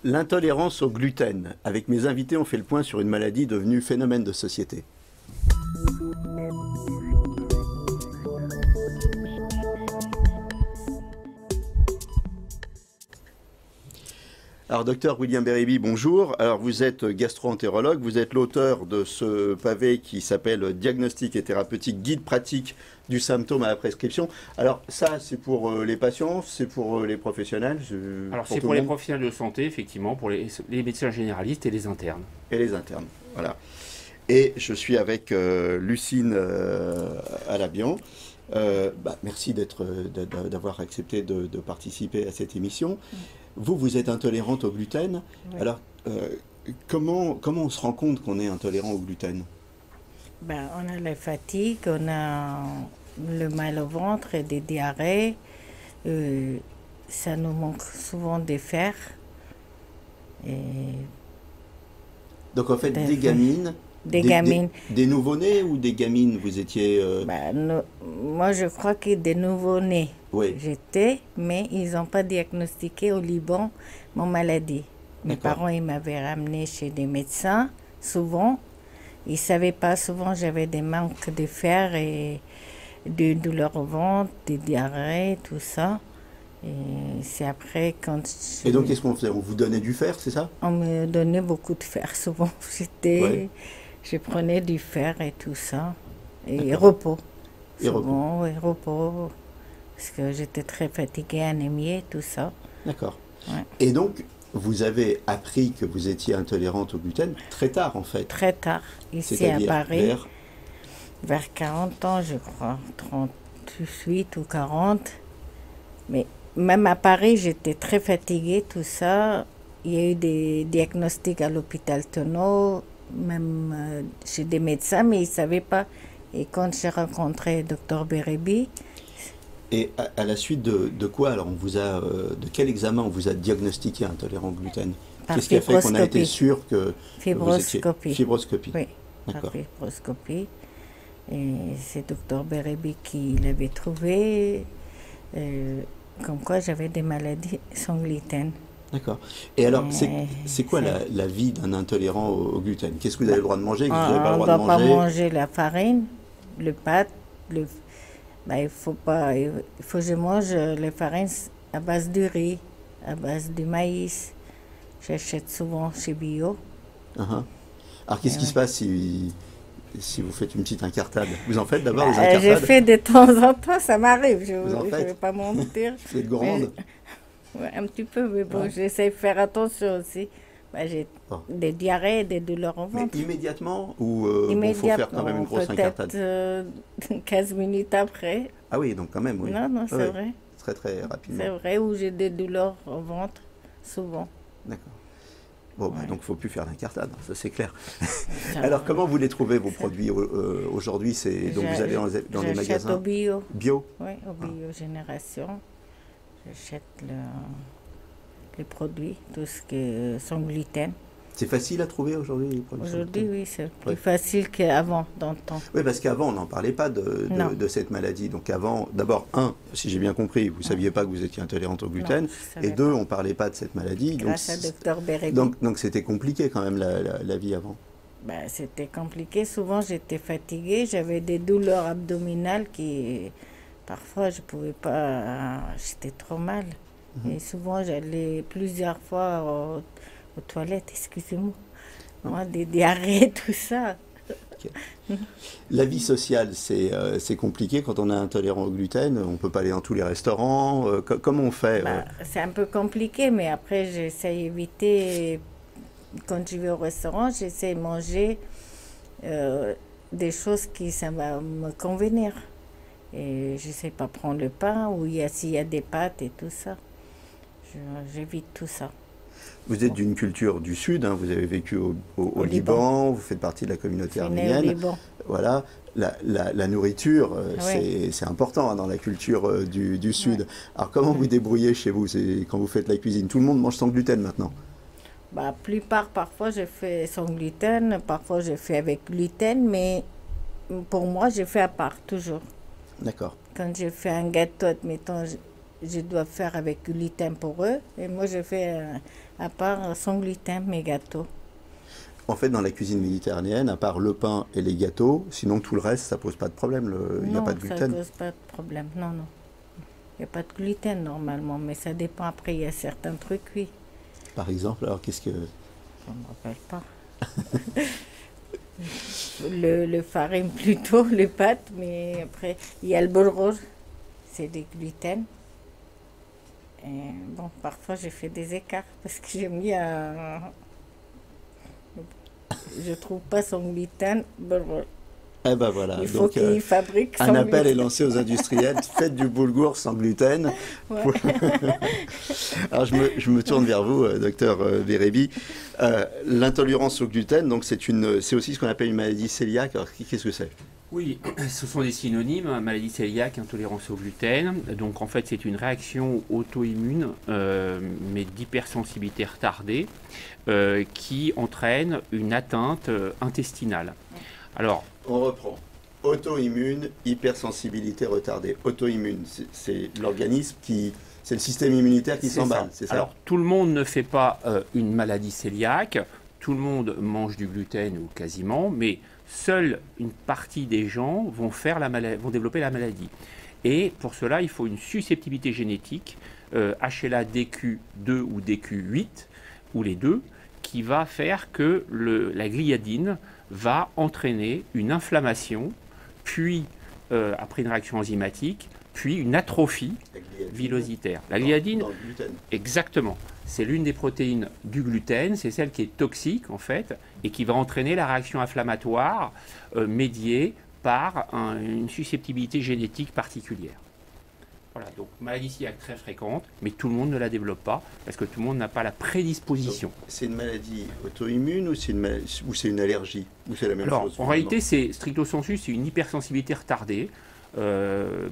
L'intolérance au gluten. Avec mes invités, on fait le point sur une maladie devenue phénomène de société. Alors, docteur William Bérébi, bonjour. Alors, vous êtes gastro-entérologue, vous êtes l'auteur de ce pavé qui s'appelle Diagnostic et thérapeutique, guide pratique du symptôme à la prescription. Alors, ça, c'est pour les patients, c'est pour les professionnels? Alors, c'est pour les professionnels de santé, effectivement, pour les médecins généralistes et les internes. Et les internes, voilà. Et je suis avec Lucine Alabian. Merci d'avoir accepté de participer à cette émission. Vous êtes intolérante au gluten. Oui. Alors, comment on se rend compte qu'on est intolérant au gluten? On a la fatigue, on a le mal au ventre et des diarrhées. Ça nous manque souvent de fer. Et Donc, en fait, des gamines. Des gamines. Des nouveau-nés ou des gamines, vous étiez... Moi, je crois que des nouveau-nés. Oui. J'étais, mais ils n'ont pas diagnostiqué au Liban mon maladie. Mes D'accord. parents, ils m'avaient ramené chez des médecins, souvent. Ils ne savaient pas, souvent j'avais des manques de fer et des douleurs au ventre, des diarrhées, tout ça. Et c'est après quand... Et donc, qu'est-ce qu'on faisait? On vous donnait du fer, c'est ça? On me donnait beaucoup de fer, souvent. Ouais. Je prenais du fer et tout ça. Et D'accord. repos. Et repos. Souvent, oui, repos. Parce que j'étais très fatiguée, anémiée, tout ça. D'accord. Ouais. Et donc, vous avez appris que vous étiez intolérante au gluten très tard, en fait. Très tard, ici à C'est-à-dire Paris, vers 40 ans, je crois, 38 ou 40. Mais même à Paris, j'étais très fatiguée, tout ça. Il y a eu des diagnostics à l'hôpital Tonneau, même chez des médecins, mais ils ne savaient pas. Et quand j'ai rencontré Dr Bérébi... Et à la suite de quoi, alors, de quel examen on vous a diagnostiqué intolérant au gluten? Par Qu'est-ce qui a fait qu'on a été fibroscopie. sûr que Fibroscopie. vous étiez... Fibroscopie. Oui, D'accord. par fibroscopie. Et c'est Dr Bérébi qui l'avait trouvé, comme quoi j'avais des maladies sans gluten. D'accord. Et alors, c'est quoi la vie d'un intolérant au gluten? Qu'est-ce que vous avez le droit de manger? Qu'est-ce que vous n'avez pas On le ne droit doit de pas manger? manger la farine, le pâte, il faut pas. Il faut que je mange les farines à base de riz, à base de maïs. J'achète souvent chez Bio. Uh-huh. Alors, qu'est-ce qui se passe si vous faites une petite incartade? Vous en faites d'abord des Je incartades? fais de temps en temps, ça m'arrive. Je Vous en ne faites? vais pas mentir. Vous êtes grande? Ouais, un petit peu, mais bon, Ouais. j'essaie de faire attention aussi. J'ai Bon. des diarrhées, des douleurs au Mais ventre. immédiatement ou il faut faire quand même une grosse incartade? Peut-être 15 minutes après. Ah oui, donc quand même, oui. Non, c'est Oui, vrai. très très rapidement. C'est vrai, où j'ai des douleurs au ventre, souvent. D'accord. Bon, Ouais. donc il ne faut plus faire l'incartade, ça c'est clair. Ça Alors, va. comment vous les trouvez, vos produits aujourd'hui? Donc vous allez dans les J'achète magasins au Bio. bio? Oui, au Bio Génération. J'achète les produits, tout ce qui est sans gluten. C'est facile à trouver aujourd'hui, les produits sans Aujourd'hui, gluten? oui, c'est plus Ouais. facile qu'avant, dans le temps. Oui, parce qu'avant, on n'en parlait pas Non. de cette maladie. Donc avant, d'abord, si j'ai bien compris, vous ne saviez pas que vous étiez intolérante au gluten. Non, je savais Et deux, on ne parlait pas de cette maladie. Grâce à Dr Bérébi. Donc c'était compliqué quand même la vie avant. C'était compliqué. Souvent, j'étais fatiguée. J'avais des douleurs abdominales qui, parfois, je ne pouvais pas... J'étais trop mal. Et souvent, j'allais plusieurs fois aux toilettes, excusez-moi. Moi, des diarrhées, tout ça. La vie sociale, c'est compliqué quand on est intolérant au gluten. On ne peut pas aller dans tous les restaurants. Comment on fait C'est un peu compliqué, mais après, j'essaie d'éviter... Quand je vais au restaurant, j'essaie de manger des choses qui ça va me convenir. Et je ne sais pas prendre le pain ou s'il y a des pâtes et tout ça. J'évite tout ça. Vous êtes d'une culture du Sud, hein, vous avez vécu au Au Liban, vous faites partie de la communauté Je suis née au arménienne. Liban. Voilà, la nourriture, Oui. c'est important hein, dans la culture du Sud. Ouais. Alors comment vous débrouillez chez vous quand vous faites la cuisine? Tout le monde mange sans gluten maintenant? Plupart, parfois, je fais sans gluten, parfois, je fais avec gluten, mais pour moi, je fais à part, toujours. D'accord. Quand je fais un gâteau, admettons, je dois faire avec gluten pour eux, et moi, je fais à part sans gluten, mes gâteaux. En fait, dans la cuisine méditerranéenne, à part le pain et les gâteaux, sinon tout le reste, ça pose pas de problème. Il n'y a pas de Non, ça gluten. ne pose pas de problème. Non, non. Il n'y a pas de gluten normalement, mais ça dépend. Après, il y a certains trucs, oui. Par exemple, alors qu'est-ce que... Je ne me rappelle pas. Le farine plutôt, les pâtes, mais après, il y a le bol rose, c'est des gluten. Et bon, parfois j'ai fait des écarts parce que j'ai mis un... Je trouve pas son gluten, bol rose. Eh ben voilà. Il faut Donc, qu'il fabrique un son appel est gluten. lancé aux industriels, faites du boulgour sans gluten. Ouais. Alors je me tourne vers vous, docteur Bérébi. L'intolérance au gluten, donc c'est aussi ce qu'on appelle une maladie cœliaque. Alors qu'est-ce que c'est? Oui, ce sont des synonymes, maladie cœliaque, intolérance au gluten. Donc en fait, c'est une réaction auto-immune, mais d'hypersensibilité retardée, qui entraîne une atteinte intestinale. Alors, On reprend. Auto-immune, hypersensibilité retardée. Auto-immune, c'est l'organisme qui... C'est le système immunitaire qui s'emballe, c'est ça? Alors, tout le monde ne fait pas une maladie cœliaque, tout le monde mange du gluten ou quasiment, mais seule une partie des gens vont développer la maladie. Et pour cela, il faut une susceptibilité génétique, HLA DQ2 ou DQ8, ou les deux, qui va faire que la gliadine va entraîner une inflammation, puis, après une réaction enzymatique, puis une atrophie villositaire. La gliadine, dans le gluten. exactement, c'est l'une des protéines du gluten, c'est celle qui est toxique en fait, et qui va entraîner la réaction inflammatoire médiée par une susceptibilité génétique particulière. Voilà, donc maladie cœliaque très fréquente, mais tout le monde ne la développe pas, parce que tout le monde n'a pas la prédisposition. Donc, c'est une maladie auto-immune ou c'est une allergie? Ou c'est la même Alors, chose? en finalement réalité, c'est stricto sensu, c'est une hypersensibilité retardée.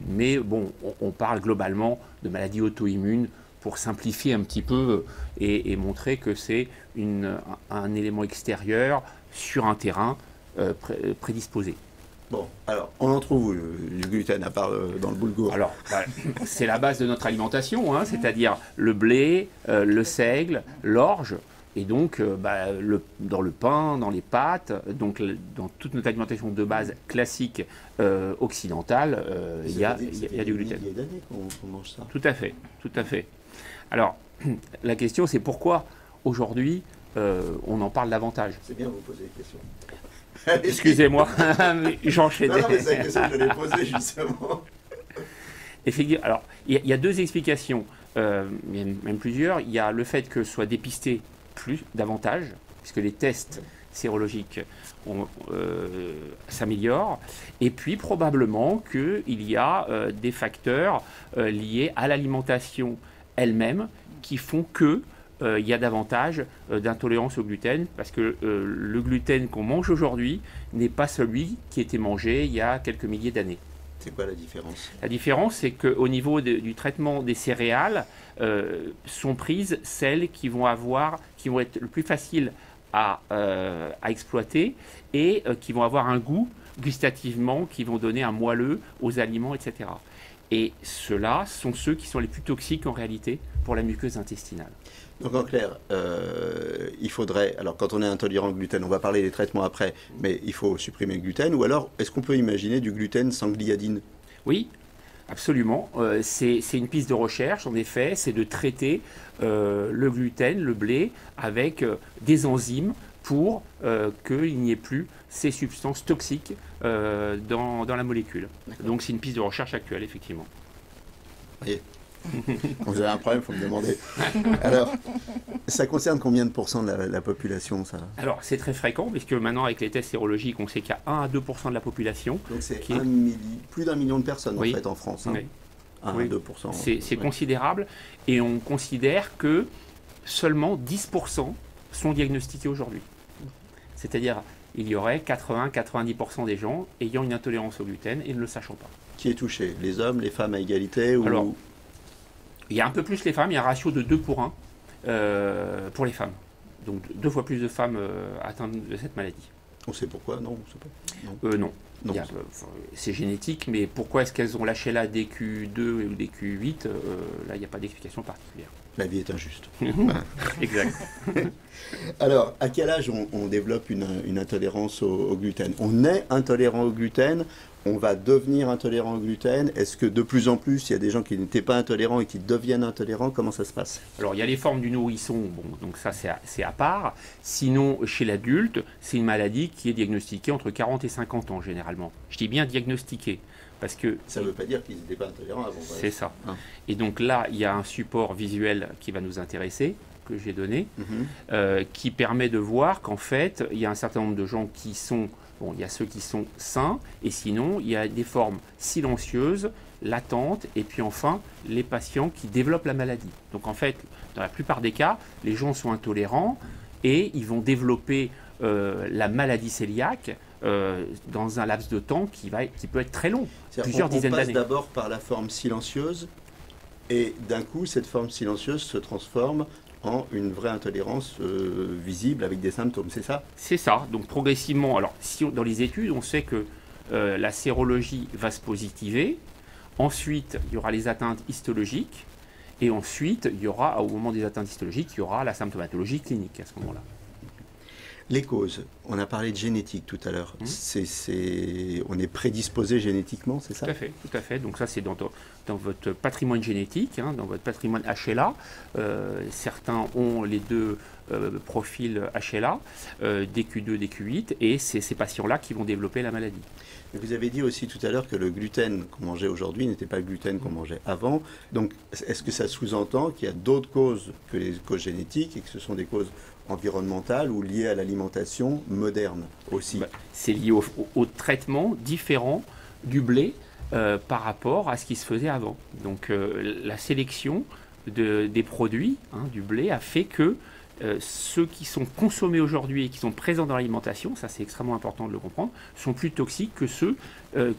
Mais bon, on parle globalement de maladie auto-immune pour simplifier un petit peu et montrer que c'est un élément extérieur sur un terrain prédisposé. Bon, alors, on en trouve où, du gluten, à part dans le boulgour? Alors, c'est la base de notre alimentation, hein, c'est-à-dire le blé, le seigle, l'orge. Et donc, dans le pain, dans les pâtes, donc dans toute notre alimentation de base classique occidentale, il y a du gluten. Ça fait des milliers d'années qu'on mange ça. Tout à fait, tout à fait. Alors, la question, c'est pourquoi aujourd'hui on en parle davantage. C'est bien, vous posez des questions. Excusez-moi, j'enchaînais. Non, mais c'est la question que je l'ai posée, justement. Effectivement, alors, il y a deux explications, même plusieurs. Il y a le fait que ce soit dépisté davantage, puisque les tests sérologiques s'améliorent, et puis probablement qu'il y a des facteurs liés à l'alimentation elle-même qui font que il y a davantage d'intolérance au gluten, parce que le gluten qu'on mange aujourd'hui n'est pas celui qui était mangé il y a quelques milliers d'années. C'est quoi la différence? La différence, c'est qu'au niveau du traitement des céréales, sont prises celles qui vont être le plus faciles à exploiter et qui vont avoir un goût gustativement, qui vont donner un moelleux aux aliments, etc. Et ceux-là sont ceux qui sont les plus toxiques en réalité pour la muqueuse intestinale. Donc en clair, il faudrait, alors quand on est intolérant au gluten, on va parler des traitements après, mais il faut supprimer le gluten, ou alors est-ce qu'on peut imaginer du gluten sans gliadine? Oui, absolument. C'est une piste de recherche, en effet, c'est de traiter le gluten, le blé, avec des enzymes pour qu'il n'y ait plus ces substances toxiques dans la molécule. Donc c'est une piste de recherche actuelle, effectivement. Voyez. Quand vous avez un problème, il faut me demander. Alors, ça concerne combien de pourcents de la population, ça? Alors, c'est très fréquent, puisque maintenant, avec les tests sérologiques, on sait qu'il y a 1 à 2% de la population. Donc, c'est qui est... plus d'1 million de personnes, oui. en fait, en France. Hein. Oui. 1 oui. à 2%. C'est considérable. Et on considère que seulement 10% sont diagnostiqués aujourd'hui. C'est-à-dire, il y aurait 80-90% des gens ayant une intolérance au gluten et ne le sachant pas. Qui est touché? Les hommes, les femmes à égalité ou... Alors, il y a un peu plus les femmes, il y a un ratio de 2 pour 1 pour les femmes. Donc 2 fois plus de femmes atteintes de cette maladie. On sait pourquoi, non, on sait pas. Non. Non. C'est génétique, mais pourquoi est-ce qu'elles ont lâché là des Q2 ou des Q8 là, il n'y a pas d'explication particulière. La vie est injuste. Exact. Alors, à quel âge on développe une intolérance au gluten? On est intolérant au gluten, on va devenir intolérant au gluten. Est-ce que de plus en plus, il y a des gens qui n'étaient pas intolérants et qui deviennent intolérants? Comment ça se passe? Alors, il y a les formes du nourrisson, bon, donc ça c'est à part. Sinon, chez l'adulte, c'est une maladie qui est diagnostiquée entre 40 et 50 ans généralement. Je dis bien diagnostiquée. Parce que ça ne veut pas dire qu'ils n'étaient pas intolérants avant. C'est ça. Hein. Et donc là, il y a un support visuel qui va nous intéresser, que j'ai donné, qui permet de voir qu'en fait, il y a un certain nombre de gens qui sont... Bon, il y a ceux qui sont sains, et sinon, il y a des formes silencieuses, latentes, et puis enfin, les patients qui développent la maladie. Donc en fait, dans la plupart des cas, les gens sont intolérants, et ils vont développer la maladie cœliaque dans un laps de temps qui peut être très long, plusieurs dizaines d'années. On passe d'abord par la forme silencieuse et d'un coup, cette forme silencieuse se transforme en une vraie intolérance visible avec des symptômes, c'est ça? C'est ça. Donc progressivement, alors dans les études, on sait que la sérologie va se positiver. Ensuite, il y aura les atteintes histologiques. Et ensuite, il y aura, au moment des atteintes histologiques, il y aura la symptomatologie clinique à ce moment-là. Les causes, on a parlé de génétique tout à l'heure. On est prédisposé génétiquement, c'est ça? Tout à fait. Donc ça, c'est dans votre patrimoine génétique, hein, dans votre patrimoine HLA. Certains ont les deux profils HLA, DQ2, DQ8, et c'est ces patients-là qui vont développer la maladie. Vous avez dit aussi tout à l'heure que le gluten qu'on mangeait aujourd'hui n'était pas le gluten qu'on mangeait avant. Donc, est-ce que ça sous-entend qu'il y a d'autres causes que les causes génétiques et que ce sont des causes environnementales ou liées à l'alimentation moderne aussi? C'est lié au traitement différent du blé par rapport à ce qui se faisait avant. Donc, la sélection des produits du blé a fait que ceux qui sont consommés aujourd'hui et qui sont présents dans l'alimentation, ça c'est extrêmement important de le comprendre, sont plus toxiques que ceux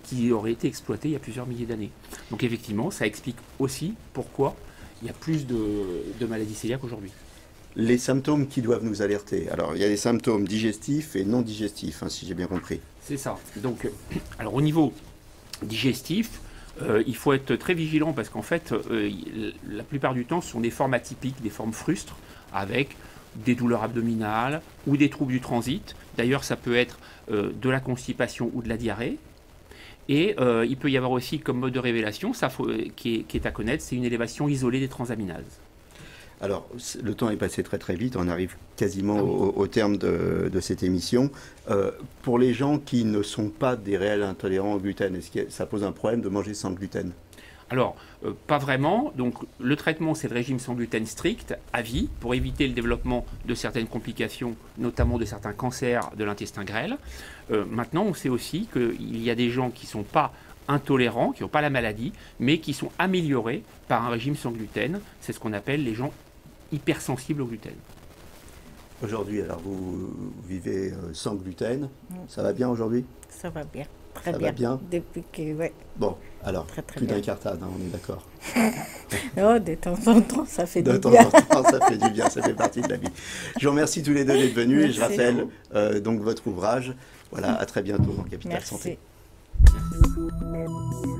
qui auraient été exploités il y a plusieurs milliers d'années. Donc effectivement, ça explique aussi pourquoi il y a plus de maladies cœliaques aujourd'hui. Les symptômes qui doivent nous alerter. Alors, il y a des symptômes digestifs et non digestifs, si j'ai bien compris. C'est ça. Donc, alors au niveau digestif, il faut être très vigilant parce qu'en fait, la plupart du temps, ce sont des formes atypiques, des formes frustres, avec des douleurs abdominales ou des troubles du transit. D'ailleurs, ça peut être de la constipation ou de la diarrhée. Et il peut y avoir aussi comme mode de révélation, qui est à connaître, c'est une élévation isolée des transaminases. Alors, le temps est passé très très vite, on arrive quasiment au terme de cette émission. Pour les gens qui ne sont pas des réels intolérants au gluten, est-ce que ça pose un problème de manger sans gluten? Alors, pas vraiment. Donc, le traitement, c'est le régime sans gluten strict, à vie, pour éviter le développement de certaines complications, notamment de certains cancers de l'intestin grêle. Maintenant, on sait aussi qu'il y a des gens qui ne sont pas intolérants, qui n'ont pas la maladie, mais qui sont améliorés par un régime sans gluten. C'est ce qu'on appelle les gens hypersensibles au gluten. Aujourd'hui, alors vous vivez sans gluten, ça va bien aujourd'hui? Ça va bien, très bien. Ça va bien? Depuis que, ouais. Bon, alors, très, très plus bien. d'incartade, on est d'accord. Oh, de temps en temps, ça fait du bien. De temps en temps, ça fait du bien, ça fait partie de la vie. Je vous remercie tous les deux d'être venus et je rappelle donc votre ouvrage. Voilà, à très bientôt dans Capital Santé. Merci.